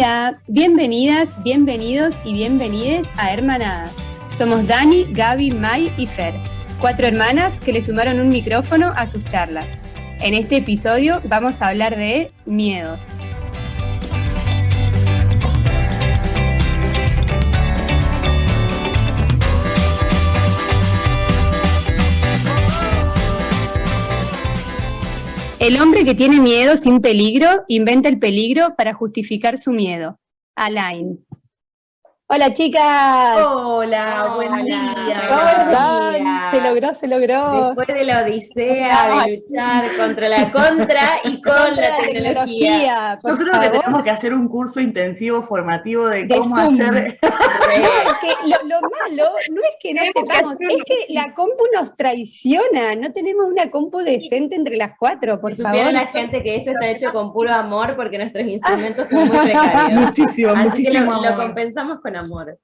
Hola, bienvenidas, bienvenidos y bienvenides a Hermanadas. Somos Dani, Gaby, May y Fer, 4 hermanas que le sumaron un micrófono a sus charlas. En este episodio vamos a hablar de miedos. El hombre que tiene miedo sin peligro inventa el peligro para justificar su miedo. Alain. Hola, chicas. Hola, buen día. ¿Cómo están? Se logró. Después de la odisea de luchar contra la tecnología. Yo creo que tenemos que hacer un curso intensivo formativo de cómo Zoom. hacer. Lo malo no es que no sepamos, es que la compu nos traiciona. No tenemos una compu decente entre las 4, por favor. Supiera la gente que esto está hecho con puro amor porque nuestros instrumentos son muy precarios. Muchísimo lo amor. compensamos con amor.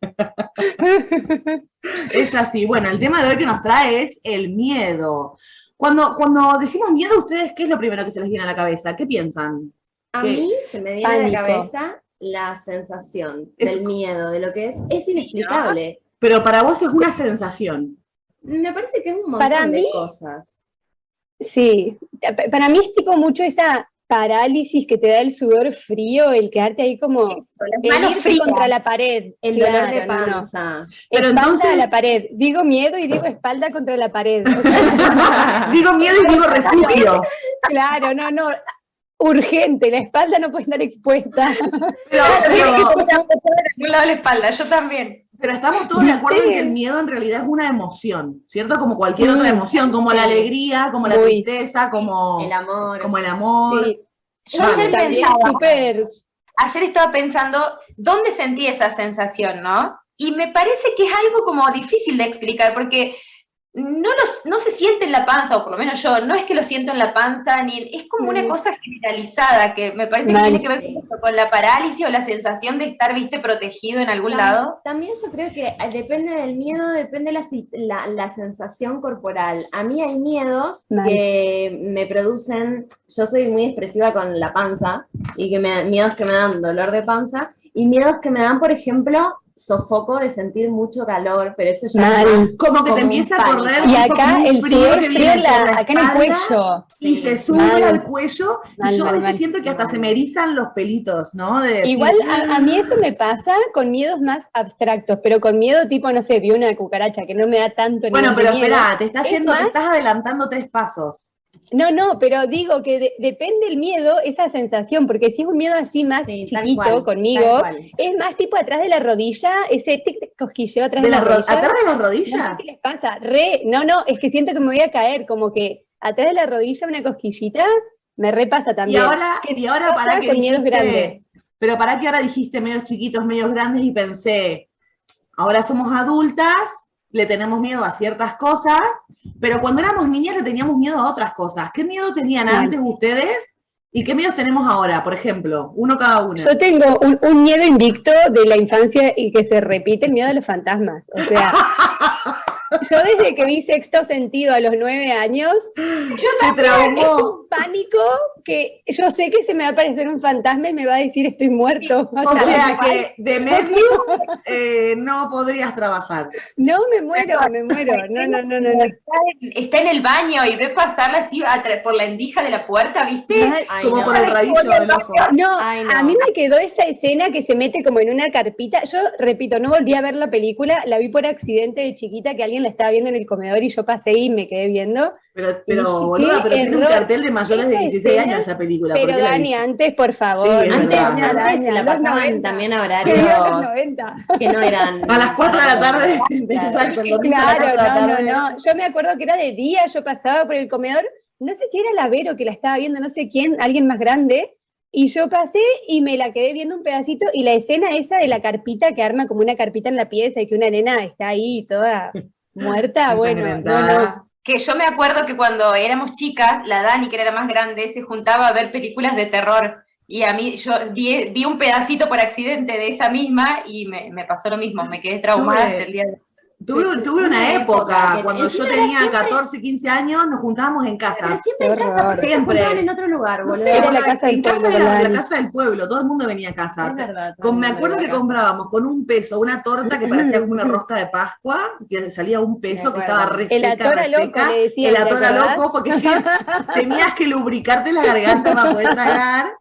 Es así. Bueno, el tema de hoy que nos trae es el miedo. Cuando decimos miedo, ¿ustedes qué es lo primero que se les viene a la cabeza? ¿Qué piensan? A ¿Qué? mí se me viene a la cabeza la sensación del miedo, de lo que es inexplicable. Pero para vos es una sensación. Me parece que es un montón de cosas. Sí, para mí es tipo mucho esa parálisis que te da el sudor frío, el quedarte ahí como irte contra la pared. El dolor de panza. Pero espalda entonces... a la pared. Digo miedo y digo espalda contra la pared. O sea, digo miedo y digo refugio. Claro, no. Urgente, la espalda no puede estar expuesta. Pero en algún lado de la espalda, yo también. Pero estamos todos de acuerdo en que el miedo en realidad es una emoción, ¿cierto? Como cualquier otra emoción, como la alegría, como la tristeza, como el amor. Como el amor. Sí. Yo ayer Ayer estaba pensando dónde sentí esa sensación, ¿no? Y me parece que es algo como difícil de explicar, porque no se siente en la panza, o por lo menos yo, no es que lo siento en la panza, ni es como una cosa generalizada, que me parece que tiene que ver con la parálisis o la sensación de estar, protegido en algún lado. También yo creo que depende del miedo, depende la sensación corporal. A mí hay miedos que me producen, yo soy muy expresiva con la panza, y miedos que me dan dolor de panza, y miedos que me dan, por ejemplo, sofoco de sentir mucho calor, pero eso ya es como que te empieza a correr. Y acá el sudor frío acá en el cuello. Y se sube al cuello, y yo a veces siento que hasta se me erizan los pelitos, ¿no? Igual a mí eso me pasa con miedos más abstractos, pero con miedo tipo, no sé, vi una cucaracha, que no me da tanto bueno, pero miedo. espera, te estás adelantando 3 pasos. No, pero digo que depende el miedo, esa sensación, porque si es un miedo así más chiquito conmigo, es más tipo atrás de la rodilla, ese cosquilleo atrás de la rodilla. ¿Atrás de las rodillas? No sé qué les pasa, no, es que siento que me voy a caer, como que atrás de la rodilla una cosquillita me repasa también. Y ahora para que con miedos grandes. Pero para que ahora dijiste medios chiquitos, medios grandes, y pensé, ahora somos adultas, le tenemos miedo a ciertas cosas, pero cuando éramos niñas le teníamos miedo a otras cosas. ¿Qué miedo tenían antes ustedes y qué miedos tenemos ahora, por ejemplo? Uno cada uno. Yo tengo un miedo invicto de la infancia y que se repite, el miedo a los fantasmas. O sea, yo desde que vi Sexto Sentido a los 9 años, es un pánico que yo sé que se me va a aparecer un fantasma y me va a decir estoy muerto. O sea que de medio no podrías trabajar. No, me muero. No. Está en el baño y ve pasarla así por la endija de la puerta, ¿viste? Como por el rabillo del ojo. No, a mí me quedó esa escena que se mete como en una carpita. Yo, repito, no volví a ver la película, la vi por accidente de chiquita, que alguien la estaba viendo en el comedor y yo pasé y me quedé viendo. Pero boluda, pero tiene un cartel de mayores de 16 años esa película. Pero Dani, antes, por favor. Sí, antes la pasaban también a horarios que no eran... A las 4 de la tarde. Exacto, el domingo a las 4 de la tarde. No. Yo me acuerdo que era de día, yo pasaba por el comedor, no sé si era la Vero que la estaba viendo, no sé quién, alguien más grande, y yo pasé y me la quedé viendo un pedacito, y la escena esa de la carpita que arma como una carpita en la pieza y que una nena está ahí toda muerta, bueno. Que yo me acuerdo que cuando éramos chicas, la Dani, que era la más grande, se juntaba a ver películas de terror. Y a mí, yo vi un pedacito por accidente de esa misma y me pasó lo mismo, me quedé traumada hasta el día de hoy. Tuve una época, cuando yo tenía 14, 15 años, nos juntábamos en casa. Pero siempre en casa, siempre en otro lugar, boludo. Era la casa del pueblo. La casa del pueblo, todo el mundo venía a casa. Es verdad. Me acuerdo que comprábamos con $1 una torta que parecía como una rosca de Pascua, que salía $1, que estaba re seca, el atora loco, le decían. El atora loco, porque tenías que lubricarte la garganta para poder tragar.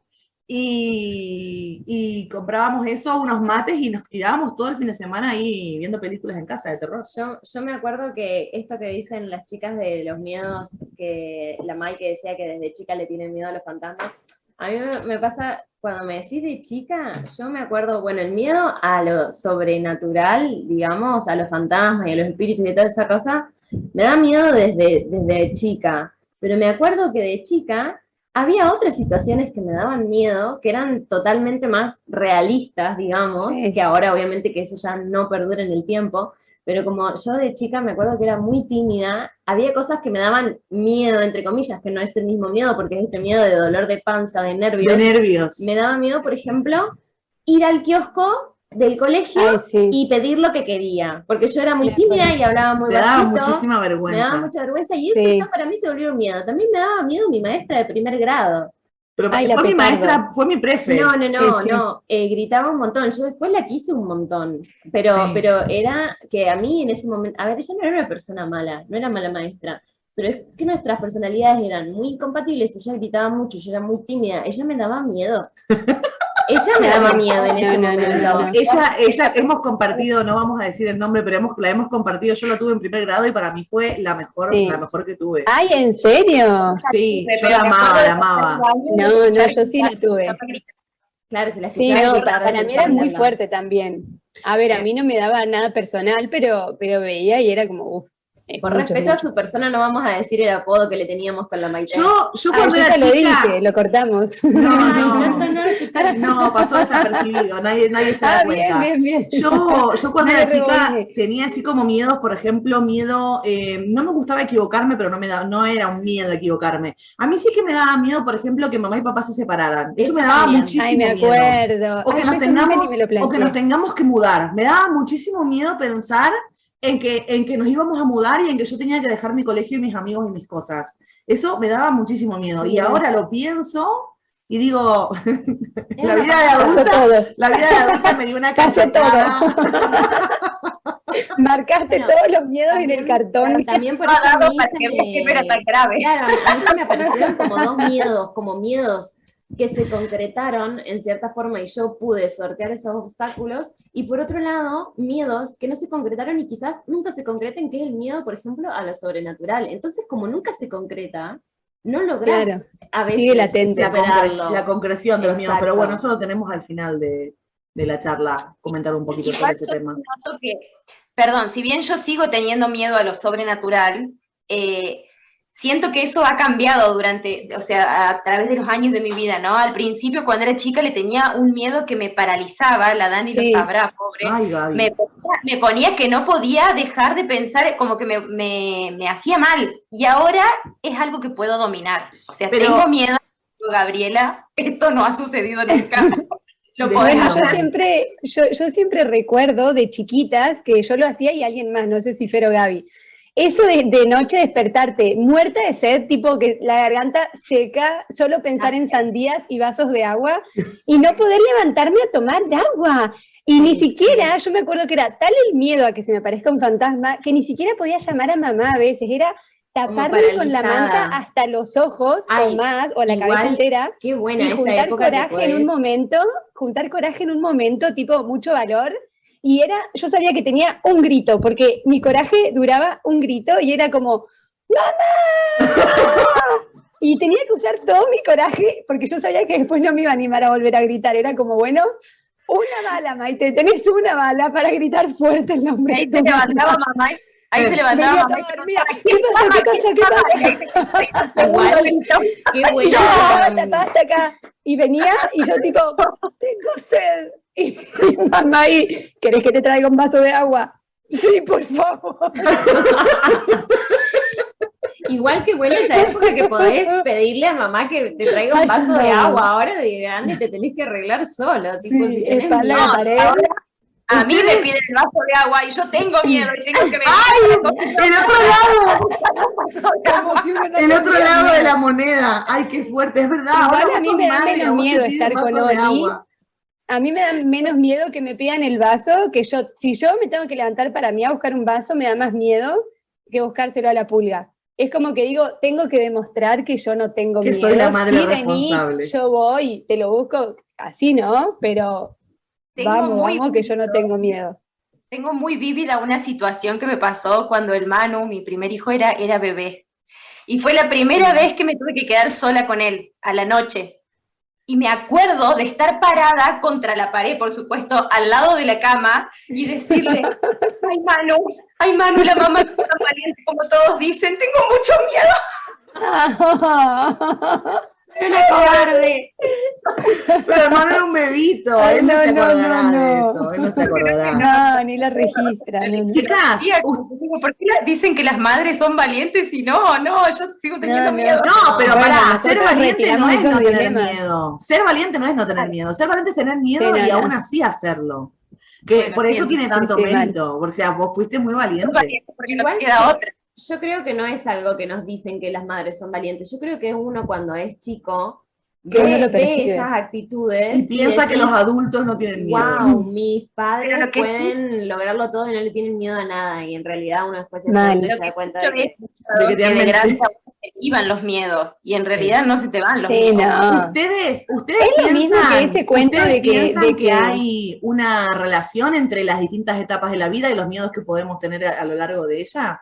Y comprábamos eso, unos mates, y nos tirábamos todo el fin de semana ahí viendo películas en casa de terror. Yo me acuerdo que esto que dicen las chicas de los miedos, que la Mai que decía que desde chica le tienen miedo a los fantasmas, a mí me pasa, cuando me decís de chica, yo me acuerdo, bueno, el miedo a lo sobrenatural, digamos, a los fantasmas y a los espíritus y toda esa cosa, me da miedo desde chica, pero me acuerdo que de chica había otras situaciones que me daban miedo, que eran totalmente más realistas, digamos, que ahora obviamente que eso ya no perdura en el tiempo, pero como yo de chica me acuerdo que era muy tímida, había cosas que me daban miedo, entre comillas, que no es el mismo miedo, porque es este miedo de dolor de panza, de nervios. De nervios. Me daba miedo, por ejemplo, ir al kiosco del colegio y pedir lo que quería, porque yo era muy tímida y hablaba muy bajito. Me daba muchísima vergüenza. Me daba mucha vergüenza y eso ya para mí se volvió un miedo. También me daba miedo mi maestra de primer grado. Pero fue mi maestra, fue mi prefe. No, gritaba un montón. Yo después la quise un montón, pero era que a mí en ese momento, a ver, ella no era una persona mala, no era mala maestra, pero es que nuestras personalidades eran muy incompatibles. Ella gritaba mucho, yo era muy tímida, ella me daba miedo. Ella me daba miedo en ese momento. Ella hemos compartido, no vamos a decir el nombre, pero la hemos compartido. Yo la tuve en primer grado y para mí fue la mejor que tuve. Ay, ¿en serio? Sí, yo la amaba. No, yo sí la tuve. Claro, se la escuchaba. Sí, no, para mí era muy fuerte también. A ver, a mí no me daba nada personal, pero veía y era como, uff. Por respeto a su persona no vamos a decir el apodo que le teníamos con la Maite. Yo cuando era chica... lo dije, lo cortamos. No, pasó desapercibido, nadie se da cuenta. Bien. Yo cuando era chica tenía así como miedos, por ejemplo, no me gustaba equivocarme, pero no era un miedo a equivocarme. A mí sí que me daba miedo, por ejemplo, que mamá y papá se separaran. Eso me daba muchísimo miedo. Ay, me acuerdo. O que nos tengamos que mudar. Me daba muchísimo miedo pensar en que nos íbamos a mudar y en que yo tenía que dejar mi colegio y mis amigos y mis cosas. Eso me daba muchísimo miedo. Y ahora lo pienso y digo, la vida de adulta me dio una cachetada. Marcaste todos los miedos en el cartón. También por eso a mí no era tan grave. Claro, a mí se me aparecieron como dos miedos, como miedos que se concretaron en cierta forma y yo pude sortear esos obstáculos, y por otro lado, miedos que no se concretaron y quizás nunca se concreten, que es el miedo, por ejemplo, a lo sobrenatural. Entonces, como nunca se concreta, no lográs a veces superarlo. La concreción de los miedos, pero bueno, eso lo tenemos al final de la charla, comentar un poquito sobre ese tema. Perdón, si bien yo sigo teniendo miedo a lo sobrenatural, siento que eso ha cambiado a través de los años de mi vida, ¿no? Al principio, cuando era chica, le tenía un miedo que me paralizaba, la Dani lo sabrá, pobre. Ay, Gaby. Me ponía que no podía dejar de pensar, como que me hacía mal. Y ahora es algo que puedo dominar. O sea, tengo miedo, Gabriela, esto no ha sucedido nunca. Bueno, yo siempre recuerdo de chiquitas que yo lo hacía y alguien más, no sé si Fer o Gaby. Eso de noche despertarte muerta de sed, tipo que la garganta seca, solo pensar en sandías y vasos de agua y no poder levantarme a tomar agua. Y ni siquiera, yo me acuerdo que era tal el miedo a que se me aparezca un fantasma que ni siquiera podía llamar a mamá a veces, era taparme con la manta hasta los ojos o más, o la cabeza entera. Qué buena y juntar coraje en un momento, tipo mucho valor. Y yo sabía que tenía un grito, porque mi coraje duraba un grito y era como, ¡mamá! Y tenía que usar todo mi coraje, porque yo sabía que después no me iba a animar a volver a gritar. Era como, bueno, una bala, Maite, tenés una bala para gritar fuerte el nombre. Ahí se levantaba mamá. Ahí se levantaba mamá. ¿Qué pasa? Igual, tapaste acá. Y venía, y yo tipo, tengo sed. Y mamá ahí, ¿querés que te traiga un vaso de agua? Sí, por favor. Igual que buena esa época que podés pedirle a mamá que te traiga un vaso de agua. Ahora de grande te tenés que arreglar solo. Tipo, si tenés ahora A mí me piden el vaso de agua y yo tengo miedo y tengo que ver. ¡Ay! ¡El otro lado! El otro lado de la moneda. ¡Ay, qué fuerte! Es verdad. Igual a mí me da menos miedo estar con Oli. A mí me da menos miedo que me pidan el vaso, que si yo me tengo que levantar para mí a buscar un vaso, me da más miedo que buscárselo a la pulga. Es como que digo, tengo que demostrar que yo no tengo miedo. Que soy la madre vení, responsable. yo voy, te lo busco, así, ¿no? Pero vamos, que yo no tengo miedo. Tengo muy vívida una situación que me pasó cuando el Manu, mi primer hijo, era bebé. Y fue la primera vez que me tuve que quedar sola con él, a la noche. Y me acuerdo de estar parada contra la pared, por supuesto, al lado de la cama, y decirle, ay Manu, la mamá no es tan valiente como todos dicen, tengo mucho miedo. ¡Una cobarde! Pero hermano era un bebito, Ay, él no se acordará no. de eso, él no se acordará. No, ni la registra. No. Chicas, ¿por qué dicen que las madres son valientes y no, yo sigo teniendo miedo? no, pero Bueno, pará, ser nosotros valiente no retiramos es no esos tener dilemas. miedo. Ser valiente no es no tener miedo. Ser valiente es tener miedo y aún así hacerlo. Que Bueno, por eso sí, tiene tanto sí, mérito. O sea, vos fuiste muy valiente. Porque Igual no te queda otra. Yo creo que no es algo que nos dicen que las madres son valientes. Yo creo que uno cuando es chico Que uno lo ve percibe. esas actitudes Y piensa que decís, los adultos no tienen miedo. wow, mis padres Pero lo que- pueden lograrlo todo y no le tienen miedo a nada. Y en realidad uno después Mal. se da cuenta Yo de he que escuchado De que te que han de grande mentido. se te iban los miedos, y en realidad no se te van los Sí, miedos. no. Ustedes Es lo mismo que ese cuento ¿ustedes de que- piensan de que que- hay una relación entre las distintas etapas de la vida y los miedos que podemos tener a lo largo de ella?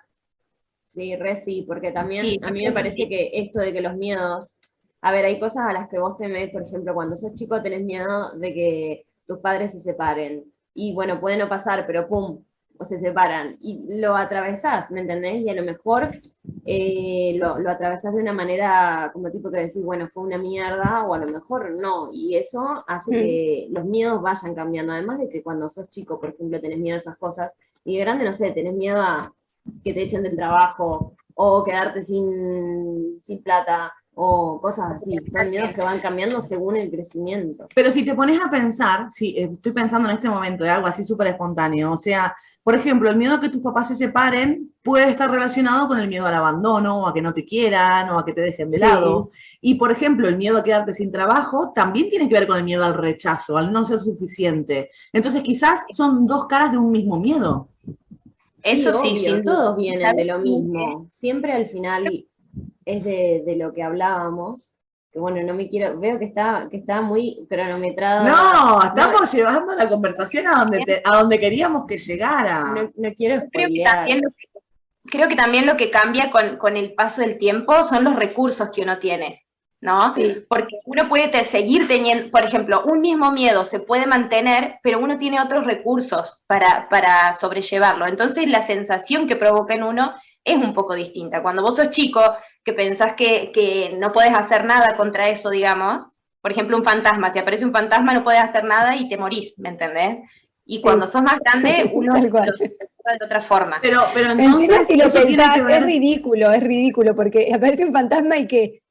sí, sí, porque también Sí, a mí yo me creo que parece sí. que esto de que los miedos, a ver, hay cosas a las que vos temés, por ejemplo, cuando sos chico tenés miedo de que tus padres se separen, y bueno, puede no pasar, pero pum, o se separan, y lo atravesás, ¿me entendés? Y a lo mejor lo atravesás de una manera como tipo que decís, bueno, fue una mierda, o a lo mejor no, y eso hace que los miedos vayan cambiando, además de que cuando sos chico, por ejemplo, tenés miedo a esas cosas, y de grande, no sé, tenés miedo a que te echen del trabajo, o quedarte sin plata, o cosas así. Son miedos que van cambiando según el crecimiento. Pero si te pones a pensar, sí, estoy pensando en este momento de algo así súper espontáneo, o sea, por ejemplo, el miedo a que tus papás se separen puede estar relacionado con el miedo al abandono, o a que no te quieran, o a que te dejen de lado. Y, por ejemplo, el miedo a quedarte sin trabajo también tiene que ver con el miedo al rechazo, al no ser suficiente. Entonces, quizás son dos caras de un mismo miedo. Eso sí, obvio, sin duda. todos vienen de lo mismo. Siempre al final es de lo que hablábamos. Que bueno, no me quiero, veo que está muy cronometrado. No, estamos llevando la conversación a donde queríamos que llegara. No quiero spoilear. Creo que también lo que cambia con el paso del tiempo son los recursos que uno tiene, ¿no? Sí. Porque uno puede seguir teniendo, por ejemplo, un mismo miedo se puede mantener, pero uno tiene otros recursos para sobrellevarlo. Entonces la sensación que provoca en uno es un poco distinta. Cuando vos sos chico, que pensás que no podés hacer nada contra eso, digamos, por ejemplo, un fantasma, si aparece un fantasma no podés hacer nada y te morís, ¿me entendés? Y cuando sos más grande, uno Tal cual. lo siente de otra forma. Pero Encima, entonces, si lo eso tiene pensás, que ver... es ridículo, porque aparece un fantasma y que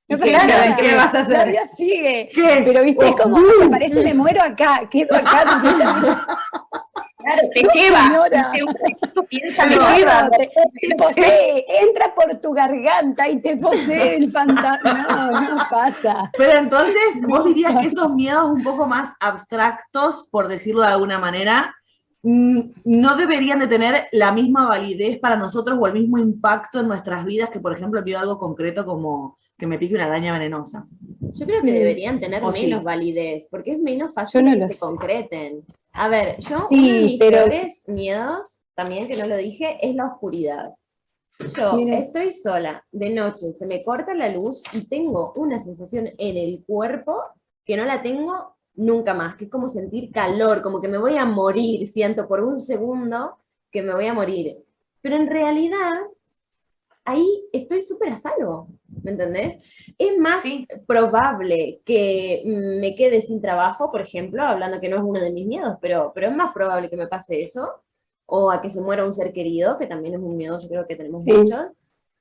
no ¿Y qué? pasa nada, ¿Qué vas a hacer? La vida sigue. ¿Qué? Pero viste, es como, si aparece, me muero acá, quedo acá. Claro, te lleva. Señora. Tú piensas, me Claro, lleva. te posee, entra por tu garganta y te posee el fantasma. No pasa. Pero entonces, vos dirías que esos miedos un poco más abstractos, por decirlo de alguna manera, no deberían de tener la misma validez para nosotros o el mismo impacto en nuestras vidas que, por ejemplo, el miedo a algo concreto como que me pique una araña venenosa. Yo creo que deberían tener O menos sí. validez, porque es menos fácil Yo no que lo se sé. concreten. A ver, yo Sí, uno de mis pero- peores miedos, también que no lo dije, es la oscuridad. Yo Mira. estoy sola de noche, se me corta la luz y tengo una sensación en el cuerpo que no la tengo nunca más, que es como sentir calor, como que me voy a morir, siento por un segundo que me voy a morir. Pero en realidad, ahí estoy súper a salvo, ¿me entendés? Es más Sí. probable que me quede sin trabajo, por ejemplo, hablando que no es uno de mis miedos, pero es más probable que me pase eso, o a que se muera un ser querido, que también es un miedo, yo creo que tenemos Sí. muchos,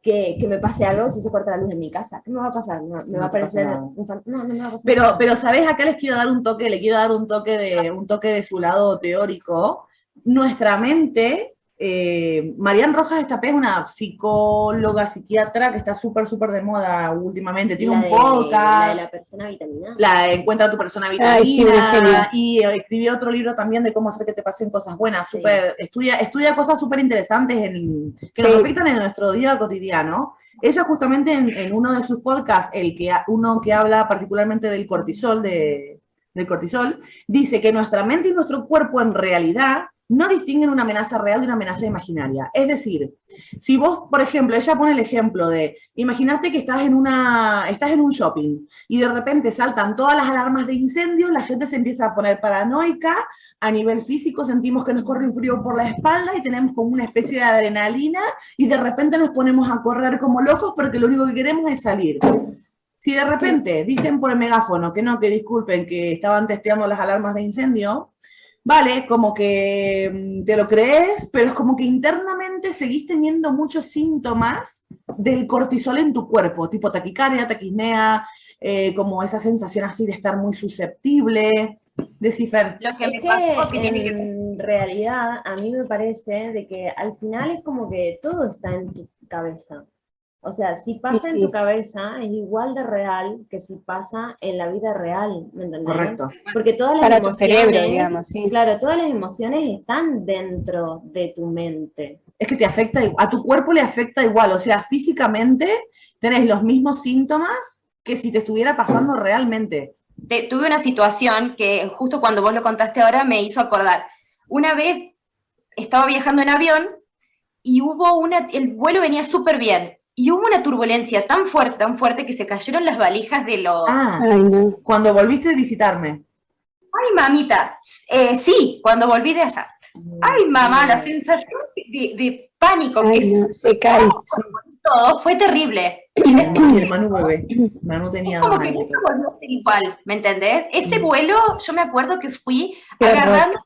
que me pase algo si se corta la luz en mi casa. ¿Qué me va a pasar? No, me va a parecer no me va a pasar. Pero ¿sabés? Acá le quiero dar un toque de su lado teórico. Nuestra mente, Marian Rojas Estapé es una psicóloga, psiquiatra que está súper de moda últimamente. Tiene un podcast. La de la persona vitaminada. La Encuentra tu persona vitaminada. Y escribió otro libro también de cómo hacer que te pasen cosas buenas. Sí. Estudia cosas súper interesantes que nos afectan en nuestro día cotidiano. Ella justamente en uno de sus podcasts, uno que habla particularmente del cortisol, dice que nuestra mente y nuestro cuerpo en realidad no distinguen una amenaza real de una amenaza imaginaria. Es decir, si vos, por ejemplo, ella pone el ejemplo de, imagínate que estás en un shopping y de repente saltan todas las alarmas de incendio, la gente se empieza a poner paranoica, a nivel físico sentimos que nos corre un frío por la espalda y tenemos como una especie de adrenalina y de repente nos ponemos a correr como locos porque lo único que queremos es salir. Si de repente dicen por el megáfono que no, que disculpen, que estaban testeando las alarmas de incendio, vale, como que te lo crees, pero es como que internamente seguís teniendo muchos síntomas del cortisol en tu cuerpo, tipo taquicardia, taquisnea, como esa sensación así de estar muy susceptible. Decifer. Lo que me pasó que tiene que... En realidad, a mí me parece de que al final es como que todo está en tu cabeza. O sea, si pasa en tu cabeza es igual de real que si pasa en la vida real, ¿me entendés? Correcto. Porque todas las Para emociones, tu cerebro, digamos, sí. Claro, todas las emociones están dentro de tu mente. Es que te afecta, a tu cuerpo le afecta igual, o sea, físicamente tenés los mismos síntomas que si te estuviera pasando realmente. Tuve una situación que justo cuando vos lo contaste ahora me hizo acordar. Una vez estaba viajando en avión y el vuelo venía súper bien. Y hubo una turbulencia tan fuerte que se cayeron las valijas de los... Ay, no. Cuando volviste a visitarme. Ay, mamita, sí, cuando volví de allá. Ay, mamá, la sensación de pánico se cae. Todo fue terrible. Y el Manu bebé. Manu tenía como que nunca volvió a ser igual, ¿me entendés? Ese vuelo, yo me acuerdo que fui agarrando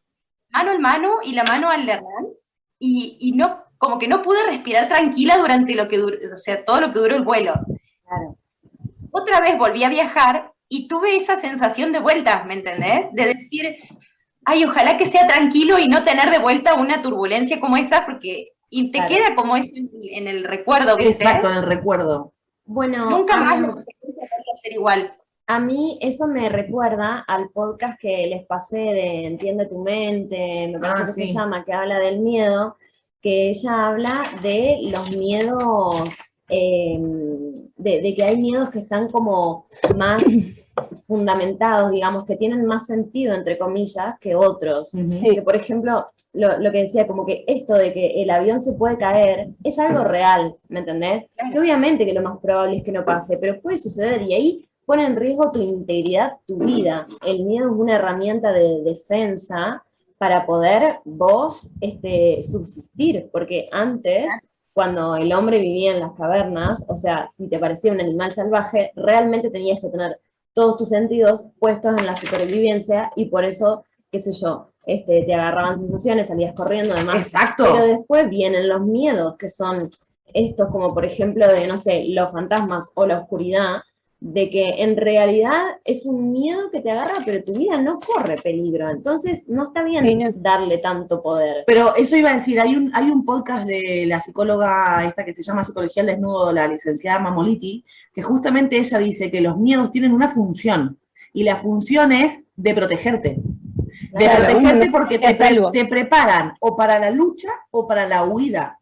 mano en mano y la mano al Hernán y no, como que no pude respirar tranquila durante todo lo que duró el vuelo. Claro. Otra vez volví a viajar y tuve esa sensación de vuelta, ¿me entendés? De decir, ay, ojalá que sea tranquilo y no tener de vuelta una turbulencia como esa, porque te queda como eso en el recuerdo, ¿viste? Exacto, en el recuerdo. Bueno, nunca más la experiencia podría ser igual. A mí eso me recuerda al podcast que les pasé de Entiende tu mente, me parece que se llama, que habla del miedo, que ella habla de los miedos, de que hay miedos que están como más fundamentados, digamos, que tienen más sentido, entre comillas, que otros. Que, por ejemplo, lo que decía, como que esto de que el avión se puede caer, es algo real, ¿me entendés? Que obviamente que lo más probable es que no pase, pero puede suceder, y ahí pone en riesgo tu integridad, tu vida. El miedo es una herramienta de defensa para poder vos subsistir, porque antes, cuando el hombre vivía en las cavernas, o sea, si te parecía un animal salvaje, realmente tenías que tener todos tus sentidos puestos en la supervivencia, y por eso, qué sé yo, te agarraban sensaciones, salías corriendo, además. Exacto. Pero después vienen los miedos, que son estos como por ejemplo de, no sé, los fantasmas o la oscuridad, de que en realidad es un miedo que te agarra, pero tu vida no corre peligro. Entonces no está bien darle tanto poder. Pero eso iba a decir, hay un podcast de la psicóloga esta que se llama Psicología al Desnudo, la licenciada Mamoliti, que justamente ella dice que los miedos tienen una función, y la función es de protegerte. De protegerte porque te preparan o para la lucha o para la huida,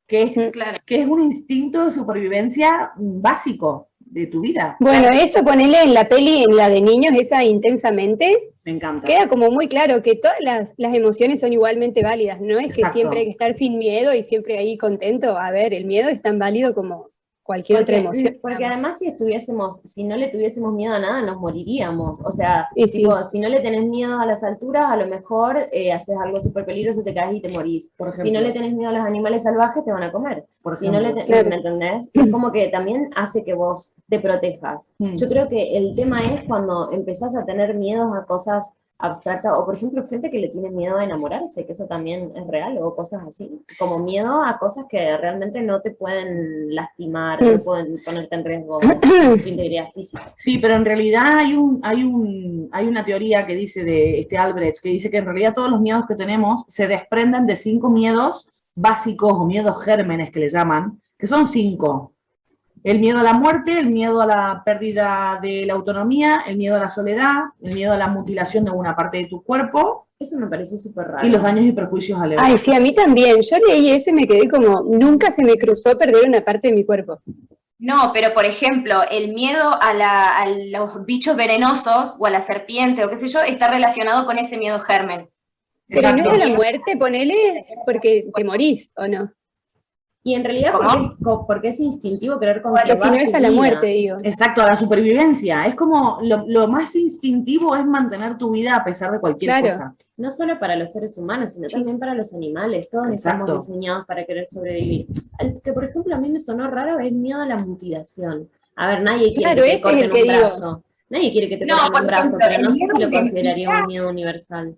que es un instinto de supervivencia básico de tu vida. Bueno, eso ponele en la peli, en la de niños, esa Intensamente. Me encanta. Queda como muy claro que todas las emociones son igualmente válidas. No es que siempre hay que estar sin miedo y siempre ahí contento. A ver, el miedo es tan válido como cualquier otra emoción. Porque además si no le tuviésemos miedo a nada, nos moriríamos. O sea, tipo, si no le tenés miedo a las alturas, a lo mejor haces algo súper peligroso, te caes y te morís. Si no le tenés miedo a los animales salvajes, te van a comer. Si no ¿me entendés? Es como que también hace que vos te protejas. Yo creo que el tema es cuando empezás a tener miedos a cosas abstracta, o por ejemplo gente que le tiene miedo a enamorarse, que eso también es real, o cosas así, como miedo a cosas que realmente no te pueden lastimar, no pueden ponerte en riesgo tu integridad física. Sí, pero en realidad hay una teoría que dice de Albrecht, que dice que en realidad todos los miedos que tenemos se desprenden de 5 miedos básicos o miedos gérmenes que le llaman, que son 5. El miedo a la muerte, el miedo a la pérdida de la autonomía, el miedo a la soledad, el miedo a la mutilación de una parte de tu cuerpo. Eso me pareció súper raro. Y los daños y perjuicios a la Ay, sí, a mí también. Yo leí eso y me quedé como, nunca se me cruzó perder una parte de mi cuerpo. No, pero por ejemplo, el miedo a los bichos venenosos o a la serpiente o qué sé yo, está relacionado con ese miedo germen. Pero no es a la muerte, ponele, porque te morís, ¿o no? Y en realidad, porque es instintivo querer conservar. Porque si no es a la muerte, digo. Exacto, a la supervivencia. Es como lo más instintivo es mantener tu vida a pesar de cualquier cosa. No solo para los seres humanos, sino también para los animales. Todos estamos diseñados para querer sobrevivir. El que, por ejemplo, a mí me sonó raro es miedo a la mutilación. A ver, nadie quiere que te corten un brazo. Nadie quiere que te corten un brazo, pero no sé si lo consideraría un miedo universal.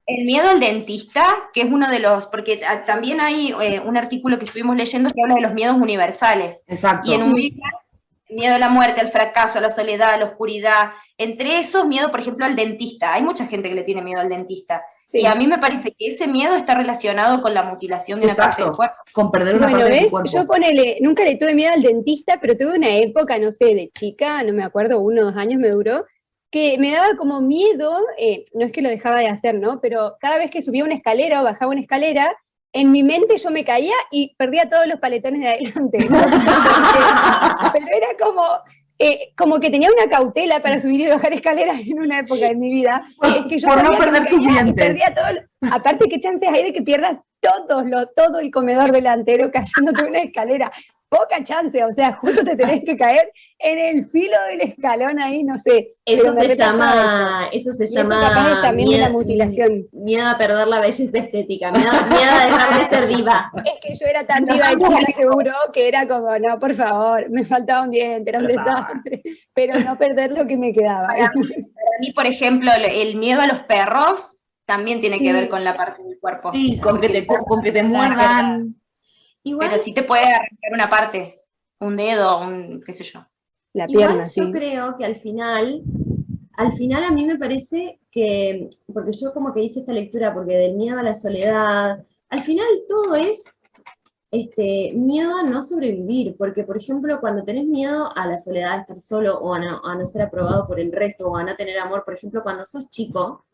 El miedo al dentista, que es uno de los, porque también hay un artículo que estuvimos leyendo que habla de los miedos universales. Exacto. Y en un miedo a la muerte, al fracaso, a la soledad, a la oscuridad. Entre esos, miedo, por ejemplo, al dentista. Hay mucha gente que le tiene miedo al dentista. Sí. Y a mí me parece que ese miedo está relacionado con la mutilación de una parte del cuerpo. Con perder una parte del cuerpo. Yo nunca le tuve miedo al dentista, pero tuve una época, no sé, de chica, no me acuerdo, 1 o 2 años me duró, que me daba como miedo, no es que lo dejaba de hacer, ¿no? Pero cada vez que subía una escalera o bajaba una escalera, en mi mente yo me caía y perdía todos los paletones de adelante, ¿no? Pero era como que tenía una cautela para subir y bajar escaleras en una época de mi vida. Es que yo por no perder tus dientes. Perdía todo, aparte, ¿qué chances hay de que pierdas todo el comedor delantero cayéndote en una escalera? Poca chance, o sea, justo te tenés que caer en el filo del escalón ahí, no sé. Eso se llama capaz también miedo, de la mutilación. Miedo a perder la belleza estética, miedo a dejar de ser diva. Es que yo era tan diva de chica, seguro, que era como, no, por favor, me faltaba un diente, era un desastre, pero no perder lo que me quedaba. Para mí, por ejemplo, el miedo a los perros también tiene que ver con la parte del cuerpo. Sí, con que te muerdan. Igual, pero sí te puede arrancar una parte, un dedo, qué sé yo. La pierna, yo creo que al final a mí me parece que, porque yo como que hice esta lectura, porque del miedo a la soledad, al final todo es miedo a no sobrevivir, porque por ejemplo cuando tenés miedo a la soledad, a estar solo, o a no ser aprobado por el resto, o a no tener amor, por ejemplo cuando sos chico,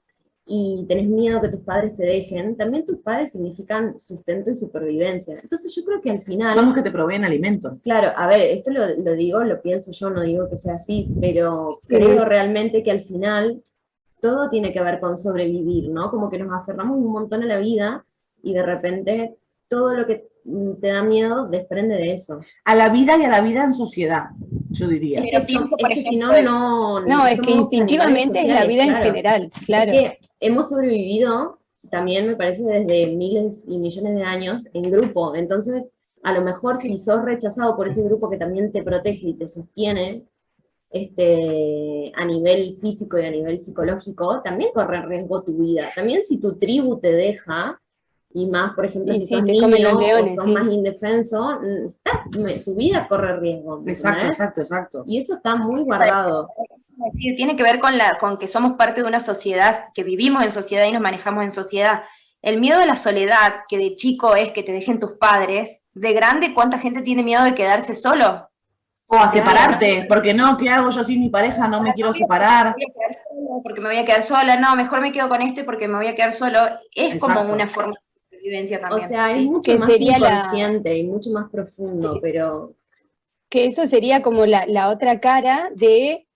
y tenés miedo que tus padres te dejen, también tus padres significan sustento y supervivencia. Entonces yo creo que al final... Son los que te proveen alimento. Claro, a ver, esto lo digo, lo pienso yo, no digo que sea así, pero creo realmente que al final todo tiene que ver con sobrevivir, ¿no? Como que nos aferramos un montón a la vida y de repente todo lo que te da miedo desprende de eso. A la vida y a la vida en sociedad, yo diría. Es que si no, es que instintivamente sociales, es la vida en general, claro. Es que hemos sobrevivido, también me parece, desde miles y millones de años en grupo. Entonces, a lo mejor si sos rechazado por ese grupo que también te protege y te sostiene, a nivel físico y a nivel psicológico, también corre riesgo tu vida. También si tu tribu te deja, y más, por ejemplo, si sos niño o sos más indefenso, tu vida corre riesgo. Exacto. Y eso está muy guardado. Sí, tiene que ver con que somos parte de una sociedad, que vivimos en sociedad y nos manejamos en sociedad. El miedo a la soledad, que de chico es que te dejen tus padres, de grande, ¿cuánta gente tiene miedo de quedarse solo? O a separarte, porque no, ¿qué hago yo sin mi pareja? No me quiero separar. Porque me voy a quedar sola, no, mejor me quedo con porque me voy a quedar solo. Es como una forma de vivencia también. O sea, es mucho más inconsciente y mucho más profundo, pero... Que eso sería como la otra cara de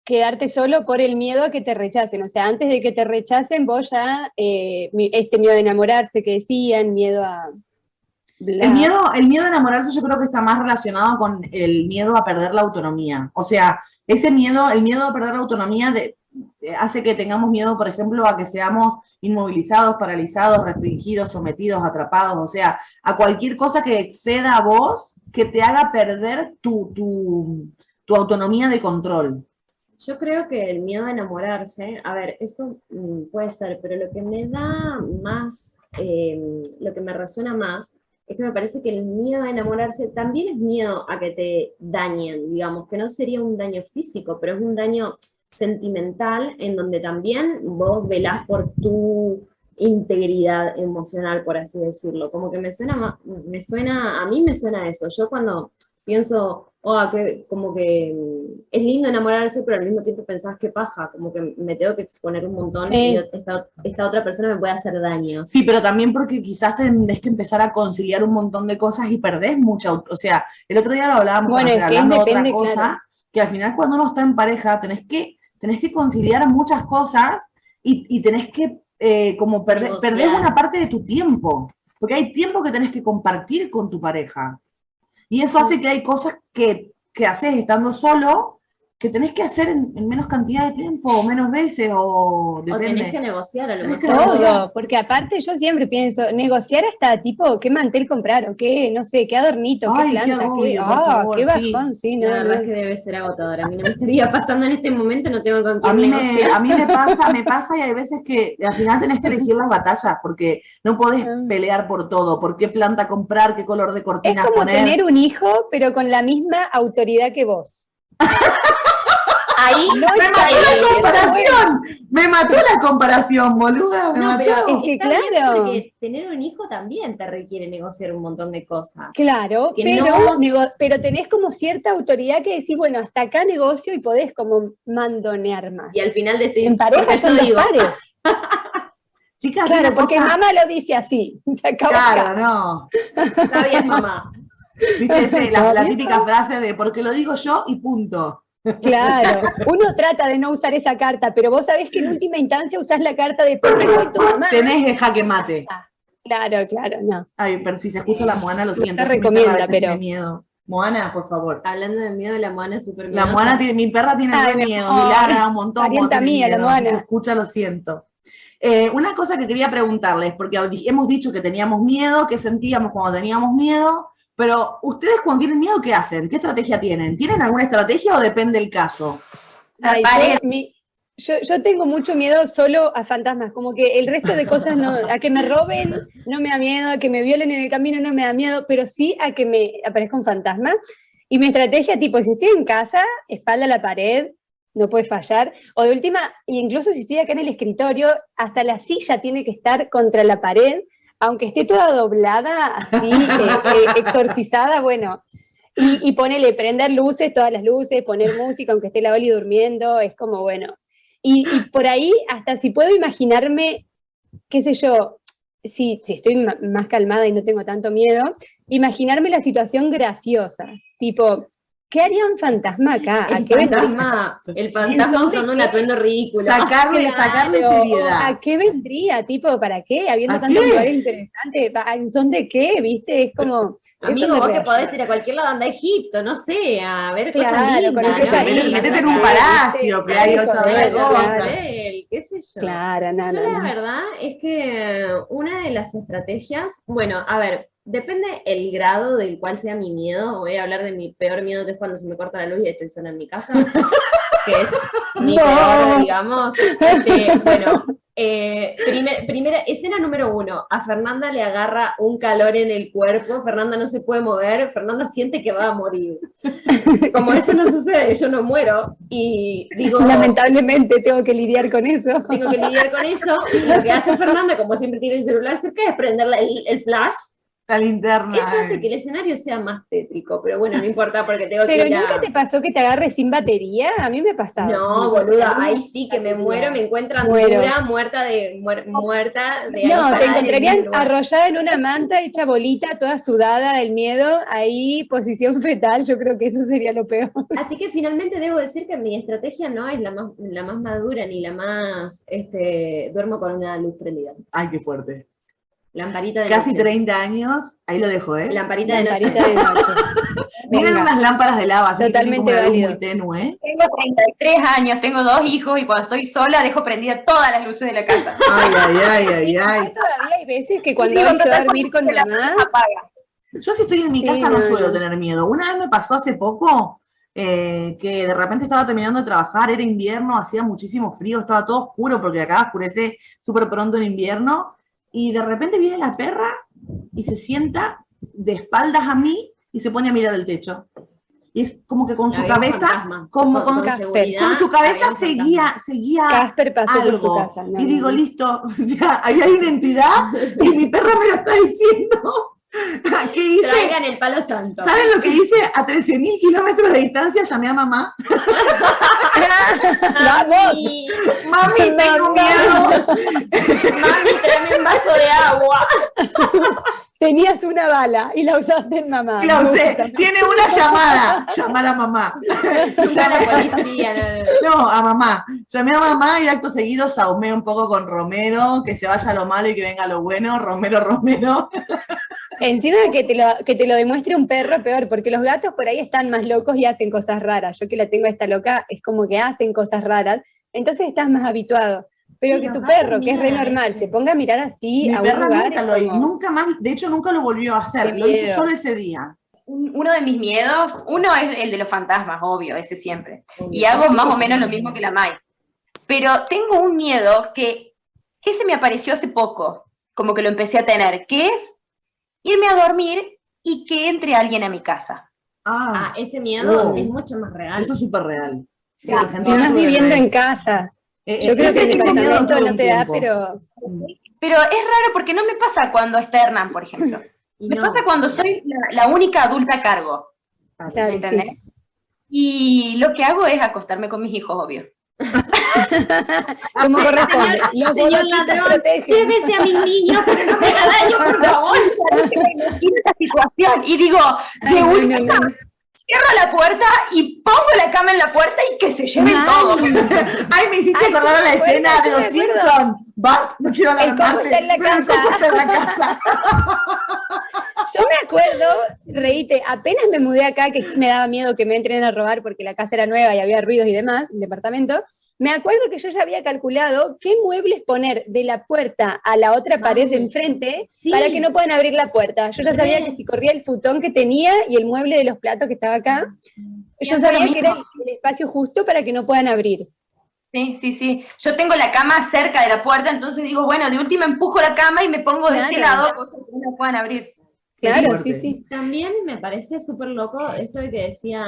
quedarte solo por el miedo a que te rechacen. O sea, antes de que te rechacen, vos ya, miedo de enamorarse que decían, miedo a... El miedo a enamorarse yo creo que está más relacionado con el miedo a perder la autonomía. O sea, el miedo a perder la autonomía hace que tengamos miedo, por ejemplo, a que seamos inmovilizados, paralizados, restringidos, sometidos, atrapados. O sea, a cualquier cosa que exceda a vos, que te haga perder tu autonomía de control. Yo creo que el miedo a enamorarse, a ver, eso puede ser, pero lo que me da más, lo que me resuena más, es que me parece que el miedo a enamorarse también es miedo a que te dañen, digamos, que no sería un daño físico, pero es un daño sentimental en donde también vos velás por tu integridad emocional, por así decirlo. Como que a mí me suena eso. Yo cuando pienso, como que es lindo enamorarse, pero al mismo tiempo pensás que paja, como que me tengo que exponer un montón y esta otra persona me puede hacer daño. Sí, pero también porque quizás tenés que empezar a conciliar un montón de cosas y perdés mucha, o sea, el otro día lo hablábamos hablando de otra cosa, claro, que al final cuando uno está en pareja tenés que conciliar muchas cosas y tenés que como perdés una parte de tu tiempo, porque hay tiempo que tenés que compartir con tu pareja. Y eso hace que hay cosas que haces estando solo que tenés que hacer en menos cantidad de tiempo, o menos veces, o depende. O tenés que negociar a lo mejor. Todo, porque aparte yo siempre pienso, negociar hasta tipo, qué mantel comprar, o qué, no sé, qué adornito, qué planta, qué bajón, sí, no. La verdad es que debe ser agotador. A mí no me estaría pasando en este momento, no tengo con quién negociar. A mí me pasa y hay veces que al final tenés que elegir las batallas, porque no podés pelear por todo, por qué planta comprar, qué color de cortinas poner. Es como tener un hijo, pero con la misma autoridad que vos. Ahí me mató la comparación, boluda, me mató. Es que claro, porque tener un hijo también te requiere negociar un montón de cosas. Claro, pero tenés como cierta autoridad que decís, bueno, hasta acá negocio y podés como mandonear más. Y al final decís, en pareja son dos pares. Chicas, claro, porque mamá lo dice así, se acabó. Claro, no. Sabías, mamá. ¿Viste la típica frase de porque lo digo yo y punto? Claro, uno trata de no usar esa carta, pero vos sabés que en última instancia usás la carta de porque soy tu mamá. Tenés el jaque mate. Claro, no. Ay, pero si se escucha la Moana, lo siento. No se recomienda, pero... Tiene miedo. Moana, por favor. Hablando de miedo, la Moana es súper miedosa. La Moana mi perra tiene miedo, mi Lara un montón. Parienta mía, la Moana. Si se escucha, lo siento. Una cosa que quería preguntarles, porque hemos dicho que teníamos miedo, que sentíamos cuando teníamos miedo, pero ustedes cuando tienen miedo, ¿qué hacen? ¿Qué estrategia tienen? ¿Tienen alguna estrategia o depende del caso? Ay, yo tengo mucho miedo solo a fantasmas, como que el resto de cosas no, a que me roben no me da miedo, a que me violen en el camino no me da miedo, pero sí a que me aparezca un fantasma. Y mi estrategia, tipo, si estoy en casa, espalda a la pared, no puede fallar, o de última, incluso si estoy acá en el escritorio, hasta la silla tiene que estar contra la pared, aunque esté toda doblada, así, exorcizada, bueno, y ponele, prender luces, todas las luces, poner música, aunque esté la Oli durmiendo, es como, bueno, y por ahí, hasta si puedo imaginarme, qué sé yo, si estoy más calmada y no tengo tanto miedo, imaginarme la situación graciosa, tipo... ¿Qué haría un fantasma acá? El fantasma usando un atuendo ridículo. Sacarle seriedad. ¿A qué vendría? Tipo, ¿para qué? Habiendo tantos lugares interesantes. ¿En son de qué? ¿Viste? Es como... Amigo, vos que podés ir a cualquier lado, anda a Egipto, no sé, a ver cosas lindas. Métete en un palacio, que hay otra cosa. ¿Qué sé yo? Claro, la verdad es que una de las estrategias... Bueno, a ver... Depende el grado del cual sea mi miedo. Voy a hablar de mi peor miedo, que es cuando se me corta la luz y estoy sola en mi casa, que es mi peor, digamos. Bueno, primera escena número 1. A Fernanda le agarra un calor en el cuerpo. Fernanda no se puede mover. Fernanda siente que va a morir. Como eso no sucede, yo no muero. Y digo... Lamentablemente tengo que lidiar con eso. Tengo que lidiar con eso. Y lo que hace Fernanda, como siempre tiene el celular cerca, es prenderle el flash. La linterna. Eso hace que el escenario sea más tétrico, pero bueno, no importa porque tengo que ir ¿Pero nunca te pasó que te agarres sin batería? A mí me pasaba. No, boluda, ahí sí que me muero, me encuentran dura, muerta de No, te encontrarían arrollada en una manta, hecha bolita, toda sudada del miedo, ahí posición fetal, yo creo que eso sería lo peor. Así que finalmente debo decir que mi estrategia no es la más madura, ni la más, duermo con una luz prendida. Ay, qué fuerte. Lamparita de Casi noche. 30 años, ahí lo dejo, ¿eh? Lamparita de noche. Miren unas lámparas de lava, así totalmente que válido. muy tenue. Tengo 33 años, tengo 2 hijos y cuando estoy sola dejo prendida todas las luces de la casa. Ay. Todavía hay veces que cuando vas a dormir con mamá... Yo si estoy en mi casa no suelo tener miedo. Una vez me pasó hace poco que de repente estaba terminando de trabajar, era invierno, hacía muchísimo frío, estaba todo oscuro porque acá oscurece súper pronto en invierno, y de repente viene la perra y se sienta de espaldas a mí y se pone a mirar el techo. Y es como que con su cabeza, como con su cabeza seguía Casper pasó algo. por tu casa, ¿no? Y digo, listo, o sea, ahí hay una entidad y mi perra me lo está diciendo. ¿Qué hice? Traigan el palo santo. ¿Saben lo que hice? A 13.000 kilómetros de distancia llamé a mamá. ¡Vamos! Mami, tengo miedo. Mami, tráeme un vaso de agua. Tenías una bala y la usaste en mamá. La usé. Tiene una llamada. Llamar a mamá. Llama a la policía. No, a mamá. Llamé a mamá y acto seguido saumé un poco con Romero, que se vaya lo malo y que venga lo bueno. Romero, Romero. Encima que te lo demuestre un perro, peor, porque los gatos por ahí están más locos y hacen cosas raras. Yo que la tengo a esta loca, es como que hacen cosas raras, entonces estás más habituado. Pero sí, que tu perro, que es re normal, se ponga a mirar así a un lugar. Nunca más, de hecho nunca lo volvió a hacer, lo hizo solo ese día. Uno de mis miedos, uno es el de los fantasmas, obvio, ese siempre. Y hago más o menos lo mismo que la Mai. Pero tengo un miedo que ese me apareció hace poco, como que lo empecé a tener, que es irme a dormir y que entre alguien a mi casa. Ese miedo es mucho más real. Eso es súper real. Sí, además viviendo en casa. Yo creo que el departamento no te da, pero... Pero es raro porque no me pasa cuando está Hernán, por ejemplo. Me pasa cuando soy la única adulta a cargo. Claro, ¿me entendés? Sí. Y lo que hago es acostarme con mis hijos, obvio. Como corresponde. Señor ladrón, llévese a mis niños, pero no me haga daño, por favor. Esta situación. Y digo, de última, cierro la puerta y pongo la cama en la puerta y que se lleven todo. Ay, me hiciste acordar la escena de los Simpsons. Bart, no quiero alarmarte. El coco está en la casa. Yo me acuerdo, reíte, apenas me mudé acá, que sí me daba miedo que me entren a robar porque la casa era nueva y había ruidos y demás, el departamento. Me acuerdo que yo ya había calculado qué muebles poner de la puerta a la otra pared de enfrente para que no puedan abrir la puerta. Yo ya sabía que si corría el futón que tenía y el mueble de los platos que estaba acá, yo sabía que era el espacio justo para que no puedan abrir. Sí. Yo tengo la cama cerca de la puerta, entonces digo, bueno, de última empujo la cama y me pongo de este lado, para que no puedan abrir. Claro, sí. También me parece súper loco esto de que decía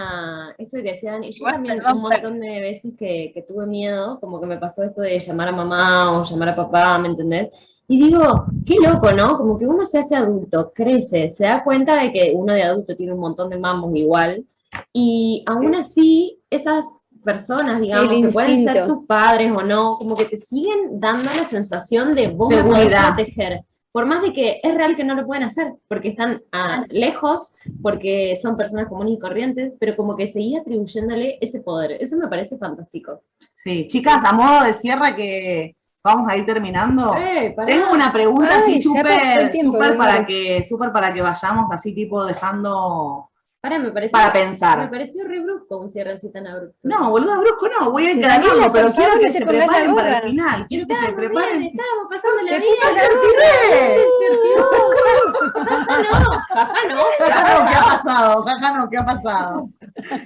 Dani. Yo también un montón de veces que tuve miedo, como que me pasó esto de llamar a mamá o llamar a papá, ¿me entendés? Y digo, qué loco, ¿no? Como que uno se hace adulto, crece, se da cuenta de que uno de adulto tiene un montón de mamos igual, y aún así, esas personas, digamos, que pueden ser tus padres o no, como que te siguen dando la sensación de vos me podés proteger. Por más de que es real que no lo pueden hacer, porque están lejos, porque son personas comunes y corrientes, pero como que seguía atribuyéndole ese poder. Eso me parece fantástico. Sí, chicas, a modo de cierre que vamos a ir terminando, tengo una pregunta así súper para que vayamos así tipo dejando... para pensar. Me pareció re brusco un cierre así tan abrupto. No, boludo, brusco no, voy a encargarlo, pero quiero que se preparen para el final. Quiero que se preparen. Estábamos pasando la vida. ¿Qué ha pasado?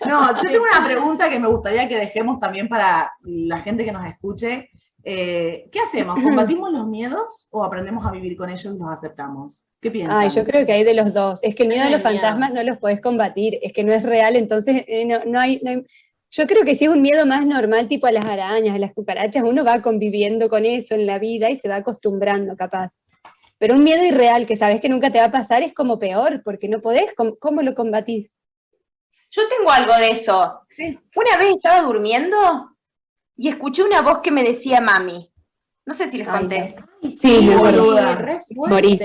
No, yo tengo una pregunta que me gustaría que dejemos también para la gente que nos escuche. ¿Qué hacemos? ¿Combatimos los miedos o aprendemos a vivir con ellos y los aceptamos? ¿Qué piensan? Ay, yo creo que hay de los dos. Es que el miedo a los fantasmas no los podés combatir, es que no es real, entonces no hay. Yo creo que si es un miedo más normal, tipo a las arañas, a las cucarachas, uno va conviviendo con eso en la vida y se va acostumbrando, capaz. Pero un miedo irreal que sabes que nunca te va a pasar es como peor, porque no podés, ¿cómo lo combatís? Yo tengo algo de eso. Sí. Una vez estaba durmiendo y escuché una voz que me decía mami. No sé si les conté. Sí, morí.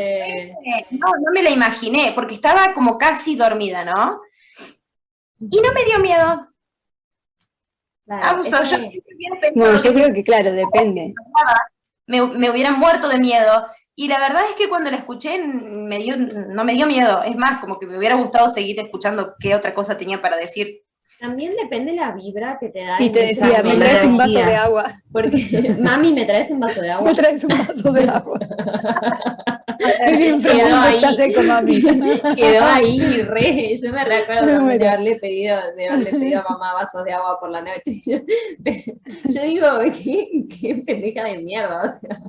No me la imaginé, porque estaba como casi dormida, ¿no? Y no me dio miedo. Claro, yo creo que claro, depende. Me hubieran muerto de miedo. Y la verdad es que cuando la escuché no me dio miedo. Es más, como que me hubiera gustado seguir escuchando qué otra cosa tenía para decir. También depende la vibra que te da. Y te decía, me traes un vaso de agua. Porque, mami, ¿me traes un vaso de agua? Me traes un vaso de agua. El inframundo está seco, mami. Quedó ahí, yo me recuerdo de haberle pedido a mamá vasos de agua por la noche. Yo digo, qué pendeja de mierda, o sea,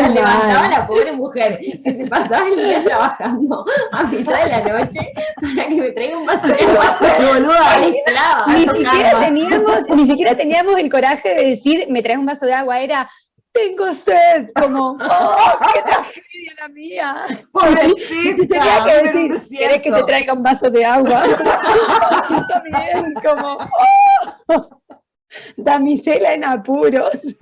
la levantaba la pobre mujer, que se pasaba el día trabajando a mitad de la noche para que me traiga un vaso de agua. Ni siquiera teníamos el coraje de decir, me traes un vaso de agua, era, tengo sed, como, qué tragedia la mía. Pobrecita, tenía que decir, ¿querés que te traiga un vaso de agua? Está bien, como, damisela en apuros.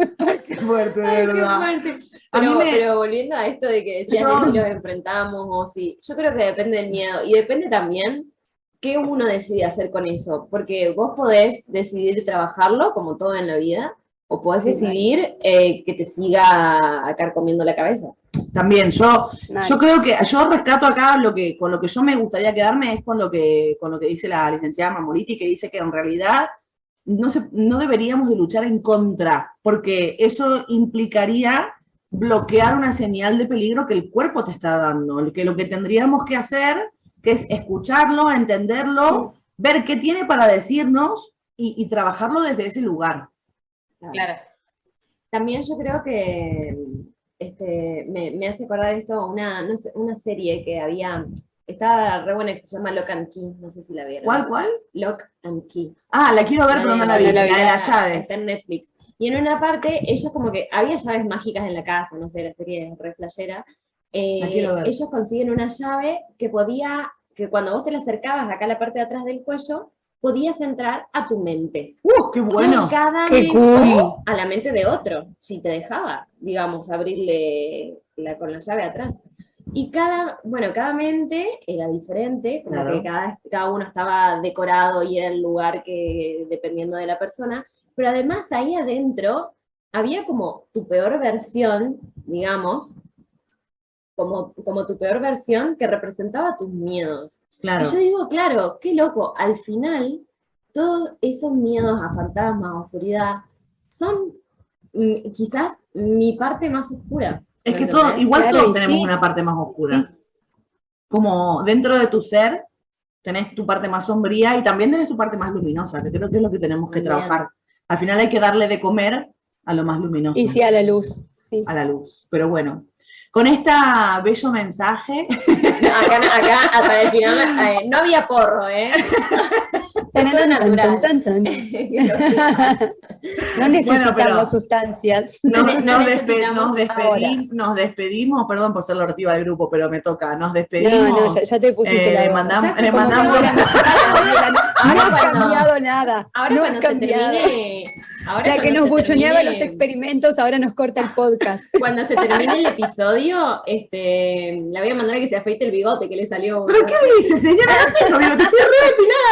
Qué fuerte, de verdad. Qué fuerte. Pero volviendo a esto de que decías si los enfrentamos o si, yo creo que depende del miedo y depende también qué uno decide hacer con eso, porque vos podés decidir trabajarlo como todo en la vida, o podés decidir que te siga carcomiendo la cabeza. También, yo creo que, yo rescato acá con lo que yo me gustaría quedarme es con lo que dice la licenciada Mamoliti, que dice que en realidad no deberíamos de luchar en contra, porque eso implicaría bloquear una señal de peligro que el cuerpo te está dando, que lo que tendríamos que hacer, que es escucharlo, entenderlo, ver qué tiene para decirnos y trabajarlo desde ese lugar. Claro. También yo creo que me hace acordar esto una serie que estaba re buena que se llama Lock and Key, no sé si la vieron. ¿Cuál? Lock and Key. Ah, la quiero ver, pero no la vi, la de las llaves. Está en Netflix. Y en una parte, ellos como que, había llaves mágicas en la casa, no sé, la serie es re flashera. Ellos consiguen una llave que cuando vos te la acercabas acá a la parte de atrás del cuello, podías entrar a tu mente. ¡Qué bueno! ¡Qué cool! A la mente de otro, si te dejaba, digamos, abrirle con la llave atrás. Y cada mente era diferente, como que cada uno estaba decorado y era el lugar que, dependiendo de la persona, pero además ahí adentro había como tu peor versión, digamos, como tu peor versión que representaba tus miedos. Claro. Y yo digo, claro, qué loco, al final, todos esos miedos a fantasmas, a oscuridad, son quizás mi parte más oscura. Es que todos tenemos una parte más oscura. Como dentro de tu ser, tenés tu parte más sombría y también tenés tu parte más luminosa, que creo que es lo que tenemos que trabajar. Al final hay que darle de comer a lo más luminoso. Y sí, a la luz. Sí. A la luz. Pero bueno, con este bello mensaje. Acá hasta el final no había porro, todo natural. No necesitamos sustancias. Nos despedimos, perdón por ser la ortiva del grupo, pero me toca, nos despedimos. No, ya te pusiste le mandamos. No ha cambiado nada. Ahora no cuando ha cambiado. La que nos buchoneaba los experimentos, ahora nos corta el podcast. Cuando se termine el episodio, la voy a mandar a que se afeite el bigote que le salió. ¿Pero qué dice, señora? No tengo bigote, estoy re depilada,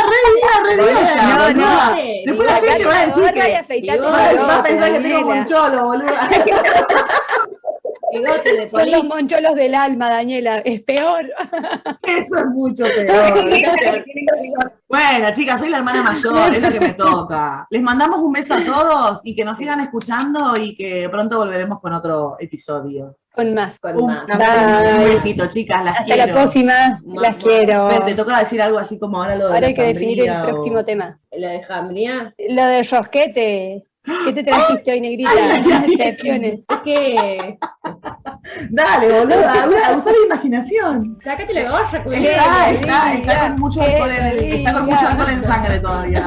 No. Después la gente va a decir que va a pensar que tengo moncholo, boluda. Bigote de Son los moncholos del alma, Daniela, es peor. Eso es mucho peor. Bueno, chicas, soy la hermana mayor, es lo que me toca. Les mandamos un beso a todos y que nos sigan escuchando y que pronto volveremos con otro episodio. Con más. Un besito, chicas, las quiero. Hasta la próxima, las quiero. Fer, te toca decir algo así como ahora lo de Ahora hay que definir el próximo tema. ¿Lo de Jambría? Lo del rosquete. ¿Qué te trajiste hoy, negrita? Excepciones. Es que... Dale, boluda, usa la imaginación. Sácate la gorra, Está con mucho alcohol en sangre todavía.